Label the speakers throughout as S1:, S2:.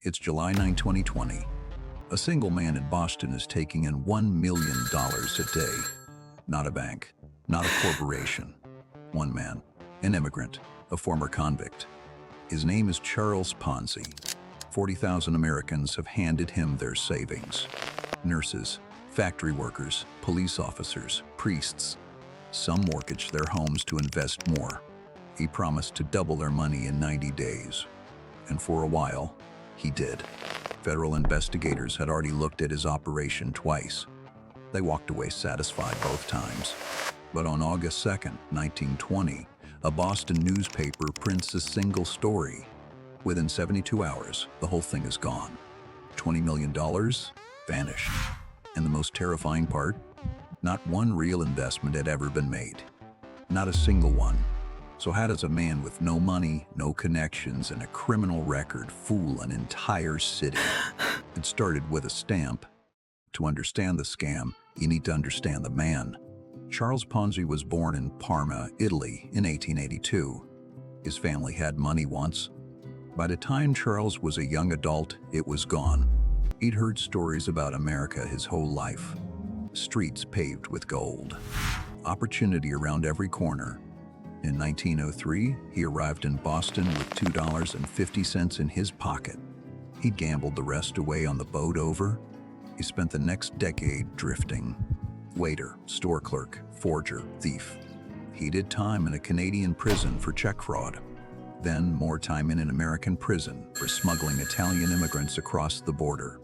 S1: It's July 9, 2020. A single man in Boston is taking in $1 million a day. Not a bank, not a corporation. One man, an immigrant, a former convict. His name is Charles Ponzi. 40,000 Americans have handed him their savings. Nurses, factory workers, police officers, priests. Some mortgaged their homes to invest more. He promised to double their money in 90 days. And for a while, he did. Federal investigators had already looked at his operation twice. They walked away satisfied both times. But on August 2nd, 1920, a Boston newspaper prints a single story. Within 72 hours, the whole thing is gone. $20 million vanished. And the most terrifying part? Not one real investment had ever been made. Not a single one. So how does a man with no money, no connections, and a criminal record fool an entire city? It started with a stamp. To understand the scam, you need to understand the man. Charles Ponzi was born in Parma, Italy in 1882. His family had money once. By the time Charles was a young adult, it was gone. He'd heard stories about America his whole life. Streets paved with gold. Opportunity around every corner. In 1903, he arrived in Boston with $2.50 in his pocket. He gambled the rest away on the boat over. He spent the next decade drifting. Waiter, store clerk, forger, thief. He did time in a Canadian prison for check fraud. Then more time in an American prison for smuggling Italian immigrants across the border.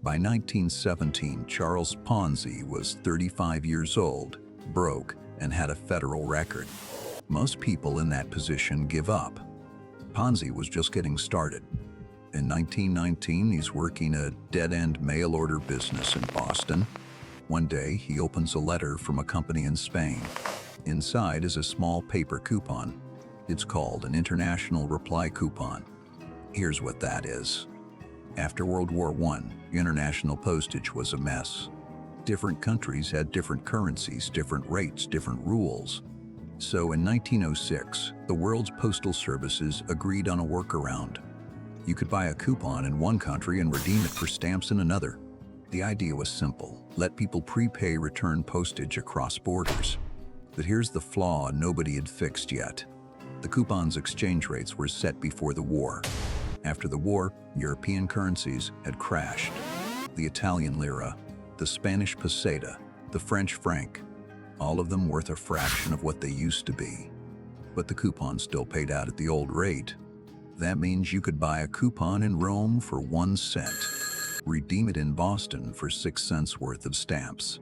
S1: By 1917, Charles Ponzi was 35 years old, broke, and had a federal record. Most people in that position give up. Ponzi was just getting started. In 1919, he's working a dead-end mail-order business in Boston. One day, he opens a letter from a company in Spain. Inside is a small paper coupon. It's called an international reply coupon. Here's what that is. After World War I, international postage was a mess. Different countries had different currencies, different rates, different rules. So in 1906, the world's postal services agreed on a workaround. You could buy a coupon in one country and redeem it for stamps in another. The idea was simple: let people prepay return postage across borders. But here's the flaw nobody had fixed yet. The coupon's exchange rates were set before the war. After the war, European currencies had crashed. The Italian lira, the Spanish peseta, the French franc, all of them worth a fraction of what they used to be. But the coupon still paid out at the old rate. That means you could buy a coupon in Rome for 1 cent, redeem it in Boston for 6 cents worth of stamps.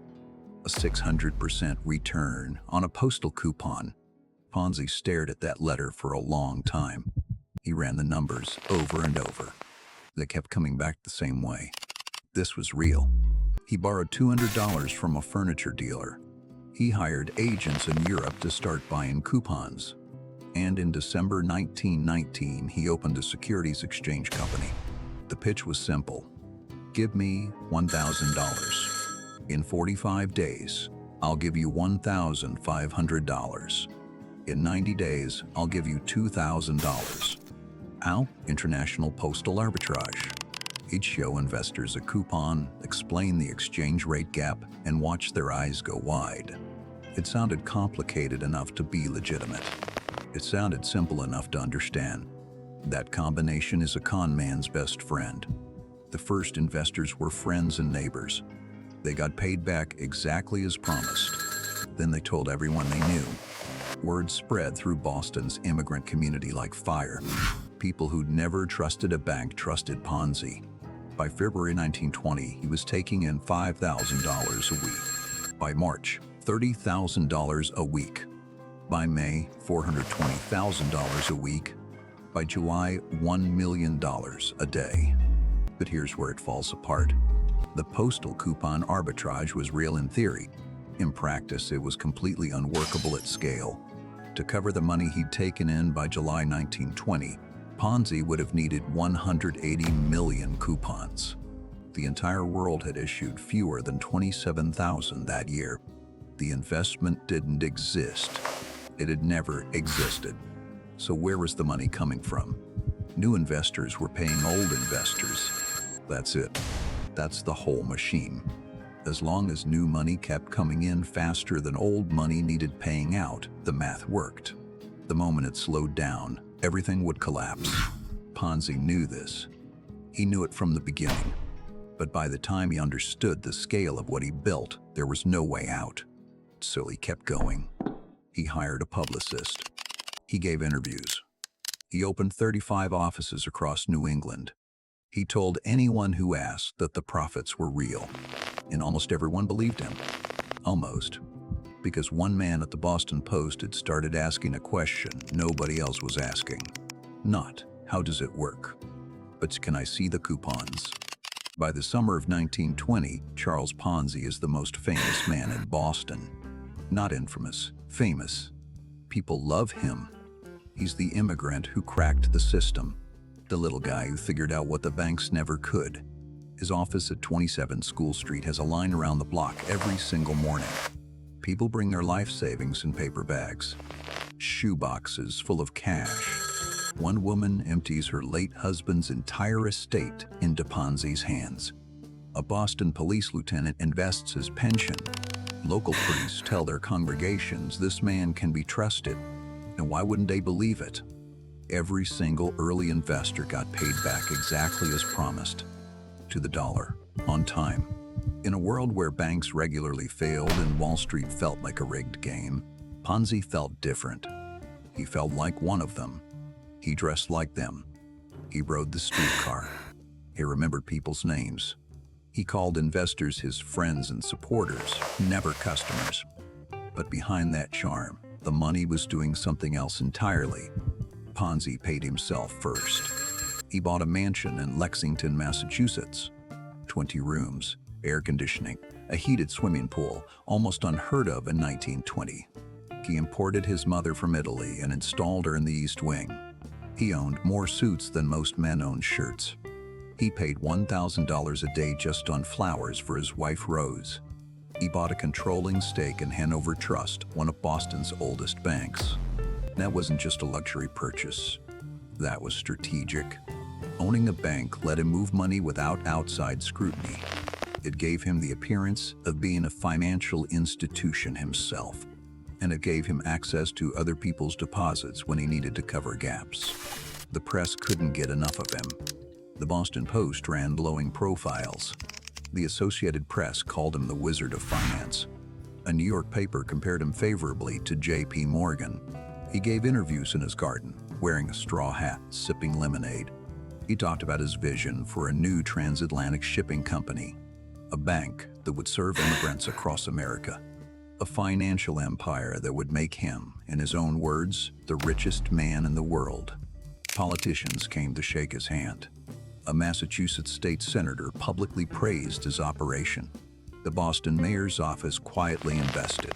S1: A 600% return on a postal coupon. Ponzi stared at that letter for a long time. He ran the numbers over and over. They kept coming back the same way. This was real. He borrowed $200 from a furniture dealer. He hired agents in Europe to start buying coupons. And in December 1919, he opened a securities exchange company. The pitch was simple. Give me $1,000. In 45 days, I'll give you $1,500. In 90 days, I'll give you $2,000. How? International postal arbitrage. He'd show investors a coupon, explain the exchange rate gap, and watch their eyes go wide. It sounded complicated enough to be legitimate. It sounded simple enough to understand. That combination is a con man's best friend. The first investors were friends and neighbors. They got paid back exactly as promised. Then they told everyone they knew. Word spread through Boston's immigrant community like fire. People who'd never trusted a bank trusted Ponzi. By February 1920, he was taking in $5,000 a week. By March, $30,000 a week. By May, $420,000 a week. By July, $1 million a day. But here's where it falls apart. The postal coupon arbitrage was real in theory. In practice, it was completely unworkable at scale. To cover the money he'd taken in by July 1920, Ponzi would have needed 180 million coupons. The entire world had issued fewer than 27,000 that year. The investment didn't exist. It had never existed. So where was the money coming from? New investors were paying old investors. That's it. That's the whole machine. As long as new money kept coming in faster than old money needed paying out, the math worked. The moment it slowed down, everything would collapse. Ponzi knew this. He knew it from the beginning. But by the time he understood the scale of what he built, there was no way out. So he kept going. He hired a publicist. He gave interviews. He opened 35 offices across New England. He told anyone who asked that the profits were real. And almost everyone believed him. Almost. Because one man at the Boston Post had started asking a question nobody else was asking. Not, how does it work? But can I see the coupons? By the summer of 1920, Charles Ponzi is the most famous man in Boston. Not infamous, famous. People love him. He's the immigrant who cracked the system. The little guy who figured out what the banks never could. His office at 27 School Street has a line around the block every single morning. People bring their life savings in paper bags. Shoe boxes full of cash. One woman empties her late husband's entire estate into Ponzi's hands. A Boston police lieutenant invests his pension. Local priests tell their congregations this man can be trusted. And why wouldn't they believe it? Every single early investor got paid back exactly as promised. To the dollar, on time. In a world where banks regularly failed and Wall Street felt like a rigged game, Ponzi felt different. He felt like one of them. He dressed like them. He rode the streetcar. He remembered people's names. He called investors his friends and supporters, never customers. But behind that charm, the money was doing something else entirely. Ponzi paid himself first. He bought a mansion in Lexington, Massachusetts. 20 rooms, air conditioning, a heated swimming pool, almost unheard of in 1920. He imported his mother from Italy and installed her in the East Wing. He owned more suits than most men owned shirts. He paid $1,000 a day just on flowers for his wife Rose. He bought a controlling stake in Hanover Trust, one of Boston's oldest banks. That wasn't just a luxury purchase. That was strategic. Owning a bank let him move money without outside scrutiny. It gave him the appearance of being a financial institution himself. And it gave him access to other people's deposits when he needed to cover gaps. The press couldn't get enough of him. The Boston Post ran glowing profiles. The Associated Press called him the Wizard of Finance. A New York paper compared him favorably to J.P. Morgan. He gave interviews in his garden, wearing a straw hat, sipping lemonade. He talked about his vision for a new transatlantic shipping company, a bank that would serve immigrants across America. A financial empire that would make him, in his own words, the richest man in the world. Politicians came to shake his hand. A Massachusetts state senator publicly praised his operation. The Boston mayor's office quietly invested.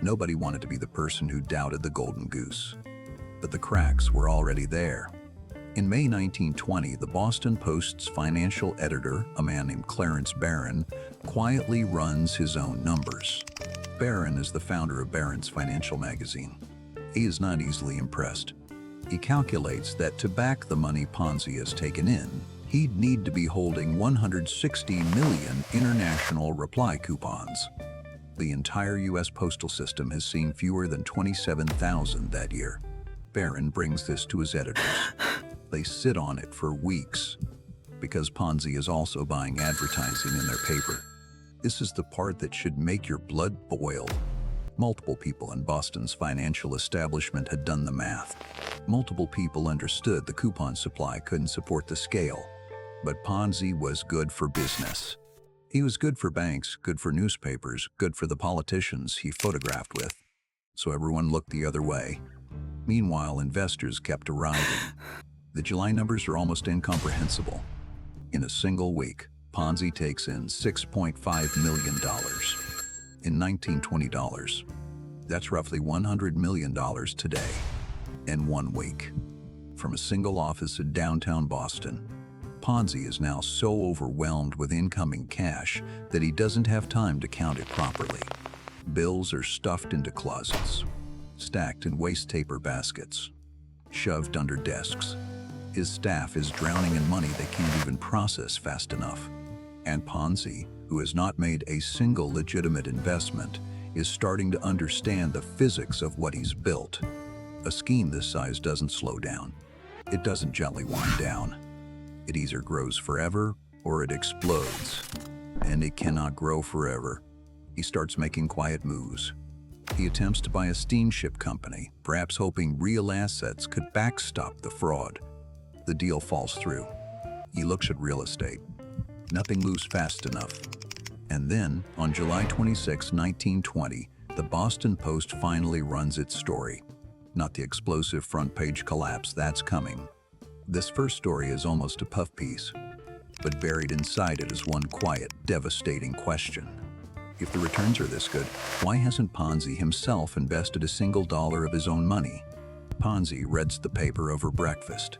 S1: Nobody wanted to be the person who doubted the golden goose. But the cracks were already there. In May 1920, the Boston Post's financial editor, a man named Clarence Barron, quietly runs his own numbers. Barron is the founder of Barron's Financial Magazine. He is not easily impressed. He calculates that to back the money Ponzi has taken in, he'd need to be holding 160 million international reply coupons. The entire U.S. postal system has seen fewer than 27,000 that year. Barron brings this to his editors. They sit on it for weeks, because Ponzi is also buying advertising in their paper. This is the part that should make your blood boil. Multiple people in Boston's financial establishment had done the math. Multiple people understood the coupon supply couldn't support the scale. But Ponzi was good for business. He was good for banks, good for newspapers, good for the politicians he photographed with. So everyone looked the other way. Meanwhile, investors kept arriving. The July numbers are almost incomprehensible. In a single week, Ponzi takes in $6.5 million. In 1920 dollars. That's roughly $100 million today, in 1 week. From a single office in downtown Boston, Ponzi is now so overwhelmed with incoming cash that he doesn't have time to count it properly. Bills are stuffed into closets, stacked in waste paper baskets, shoved under desks. His staff is drowning in money they can't even process fast enough. And Ponzi, who has not made a single legitimate investment, is starting to understand the physics of what he's built. A scheme this size doesn't slow down. It doesn't gently wind down. It either grows forever or it explodes. And it cannot grow forever. He starts making quiet moves. He attempts to buy a steamship company, perhaps hoping real assets could backstop the fraud. The deal falls through. He looks at real estate. Nothing moves fast enough. And then, on July 26, 1920, the Boston Post finally runs its story. Not the explosive front-page collapse that's coming. This first story is almost a puff piece, but buried inside it is one quiet, devastating question. If the returns are this good, why hasn't Ponzi himself invested a single dollar of his own money? Ponzi reads the paper over breakfast.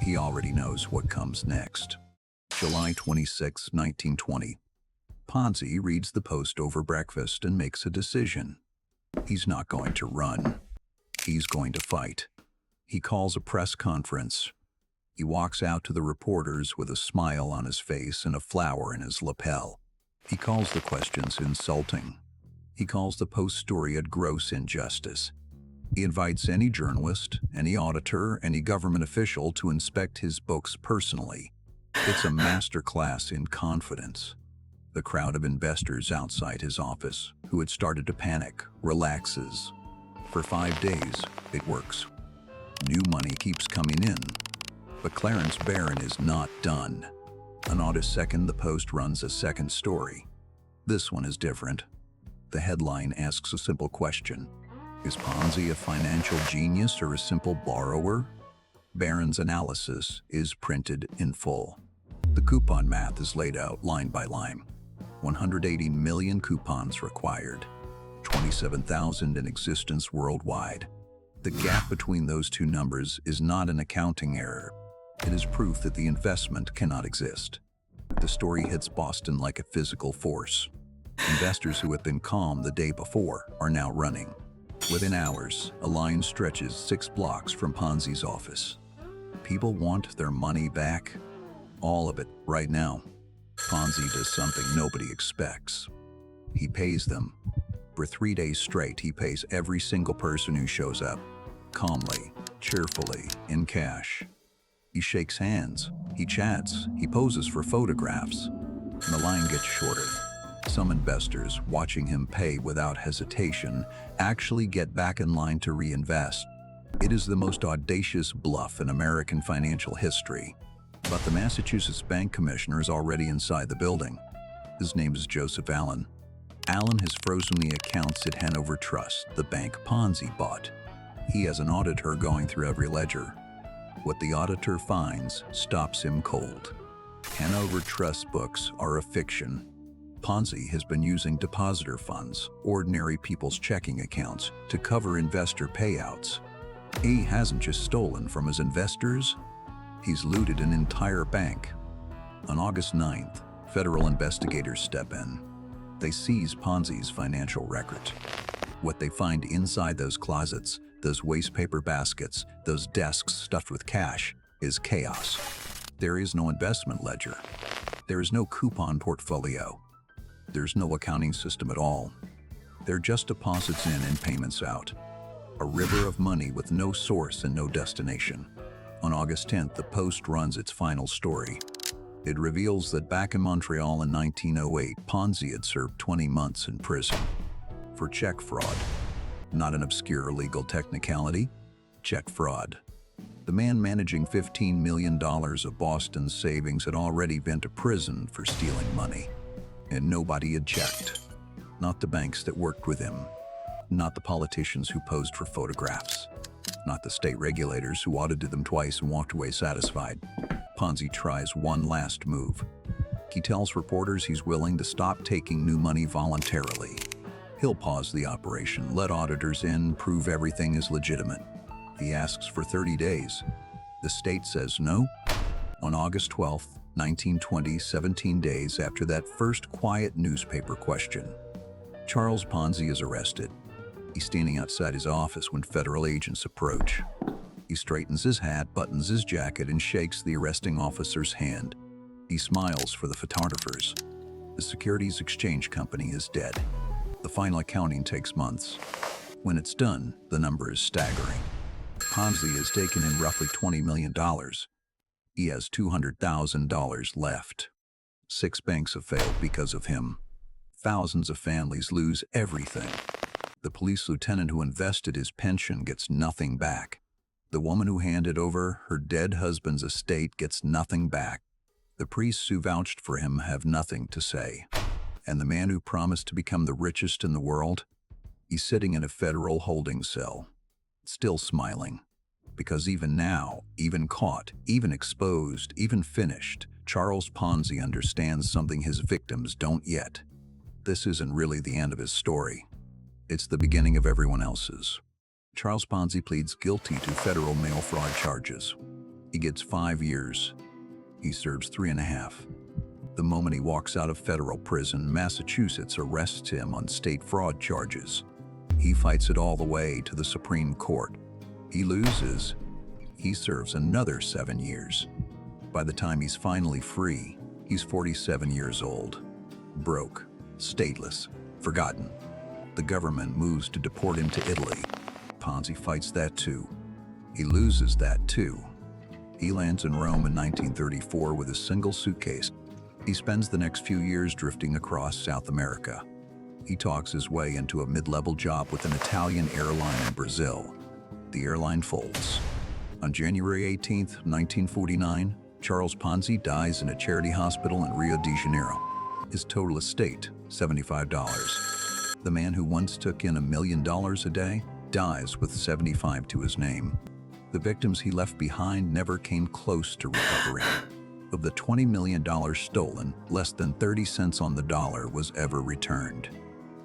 S1: He already knows what comes next. July 26, 1920. Ponzi reads the Post over breakfast and makes a decision. He's not going to run. He's going to fight. He calls a press conference. He walks out to the reporters with a smile on his face and a flower in his lapel. He calls the questions insulting. He calls the Post story a gross injustice. He invites any journalist, any auditor, any government official to inspect his books personally. It's a masterclass in confidence. The crowd of investors outside his office, who had started to panic, relaxes. For 5 days, it works. New money keeps coming in. But Clarence Barron is not done. On August 2nd, the Post runs a second story. This one is different. The headline asks a simple question. Is Ponzi a financial genius or a simple borrower? Barron's analysis is printed in full. The coupon math is laid out line by line. 180 million coupons required. 27,000 in existence worldwide. The gap between those two numbers is not an accounting error. It is proof that the investment cannot exist. The story hits Boston like a physical force. Investors who had been calm the day before are now running. Within hours, a line stretches 6 blocks from Ponzi's office. People want their money back. All of it, right now. Ponzi does something nobody expects. He pays them. For 3 days straight, he pays every single person who shows up. Calmly, cheerfully, in cash. He shakes hands, he chats, he poses for photographs. And the line gets shorter. Some investors, watching him pay without hesitation, actually get back in line to reinvest. It is the most audacious bluff in American financial history. But the Massachusetts Bank Commissioner is already inside the building. His name is Joseph Allen. Allen has frozen the accounts at Hanover Trust, the bank Ponzi bought. He has an auditor going through every ledger. What the auditor finds stops him cold. Hanover Trust books are a fiction. Ponzi has been using depositor funds, ordinary people's checking accounts, to cover investor payouts. He hasn't just stolen from his investors, he's looted an entire bank. On August 9th, federal investigators step in. They seize Ponzi's financial records. What they find inside those closets, those waste paper baskets, those desks stuffed with cash, is chaos. There is no investment ledger. There is no coupon portfolio. There's no accounting system at all. They're just deposits in and payments out. A river of money with no source and no destination. On August 10th, the Post runs its final story. It reveals that back in Montreal in 1908, Ponzi had served 20 months in prison for check fraud. Not an obscure legal technicality, check fraud. The man managing $15 million of Boston's savings had already been to prison for stealing money. And nobody had checked. Not the banks that worked with him. Not the politicians who posed for photographs. Not the state regulators who audited them twice and walked away satisfied. Ponzi tries one last move. He tells reporters he's willing to stop taking new money voluntarily. He'll pause the operation, let auditors in, prove everything is legitimate. He asks for 30 days. The state says no. On August 12th, 1920, 17 days after that first quiet newspaper question, Charles Ponzi is arrested. He's standing outside his office when federal agents approach. He straightens his hat, buttons his jacket, and shakes the arresting officer's hand. He smiles for the photographers. The Securities Exchange Company is dead. The final accounting takes months. When it's done, the number is staggering. Ponzi has taken in roughly $20 million. He has $200,000 left. 6 banks have failed because of him. Thousands of families lose everything. The police lieutenant who invested his pension gets nothing back. The woman who handed over her dead husband's estate gets nothing back. The priests who vouched for him have nothing to say. And the man who promised to become the richest in the world, he's sitting in a federal holding cell, still smiling. Because even now, even caught, even exposed, even finished, Charles Ponzi understands something his victims don't yet. This isn't really the end of his story. It's the beginning of everyone else's. Charles Ponzi pleads guilty to federal mail fraud charges. He gets 5 years. He serves 3.5. The moment he walks out of federal prison, Massachusetts arrests him on state fraud charges. He fights it all the way to the Supreme Court. He loses. He serves another 7 years. By the time he's finally free, he's 47 years old. Broke, stateless, forgotten. The government moves to deport him to Italy. Ponzi fights that too. He loses that too. He lands in Rome in 1934 with a single suitcase. He spends the next few years drifting across South America. He talks his way into a mid-level job with an Italian airline in Brazil. The airline folds. On January 18, 1949, Charles Ponzi dies in a charity hospital in Rio de Janeiro. His total estate, $75. The man who once took in $1 million a day dies with 75 to his name. The victims he left behind never came close to recovering. Of the $20 million stolen, less than 30 cents on the dollar was ever returned.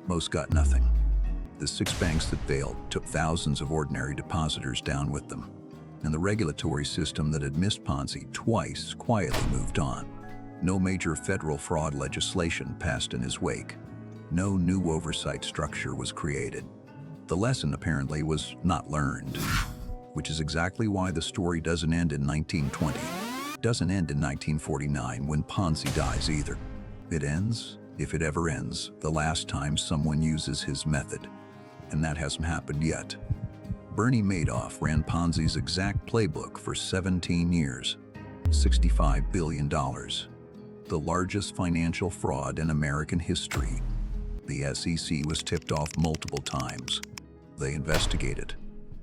S1: Most got nothing. The 6 banks that failed took thousands of ordinary depositors down with them. And the regulatory system that had missed Ponzi twice quietly moved on. No major federal fraud legislation passed in his wake. No new oversight structure was created. The lesson apparently was not learned, which is exactly why the story doesn't end in 1920. It doesn't end in 1949 when Ponzi dies either. It ends, if it ever ends, the last time someone uses his method. And that hasn't happened yet. Bernie Madoff ran Ponzi's exact playbook for 17 years, $65 billion. The largest financial fraud in American history. The SEC was tipped off multiple times. They investigated.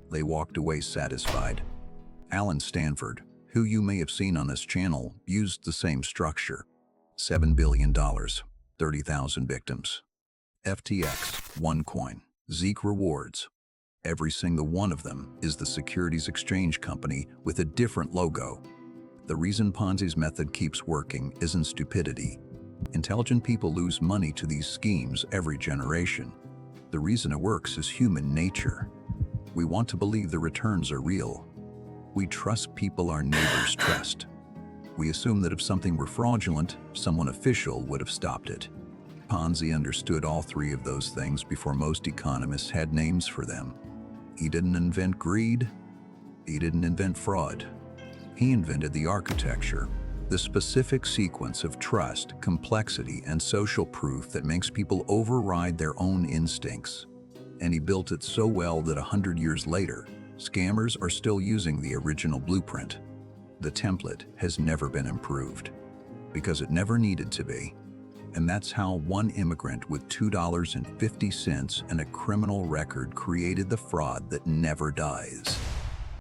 S1: They walked away satisfied. Alan Stanford, who you may have seen on this channel, used the same structure. $7 billion, 30,000 victims. FTX, OneCoin, Zeek Rewards. Every single one of them is the Securities Exchange Company with a different logo. The reason Ponzi's method keeps working isn't stupidity. Intelligent people lose money to these schemes every generation. The reason it works is human nature. We want to believe the returns are real. We trust people our neighbors trust. We assume that if something were fraudulent, someone official would have stopped it. Ponzi understood all 3 of those things before most economists had names for them. He didn't invent greed. He didn't invent fraud. He invented the architecture, the specific sequence of trust, complexity, and social proof that makes people override their own instincts. And he built it so well that 100 years later, scammers are still using the original blueprint. The template has never been improved, because it never needed to be. And that's how one immigrant with $2.50 and a criminal record created the fraud that never dies.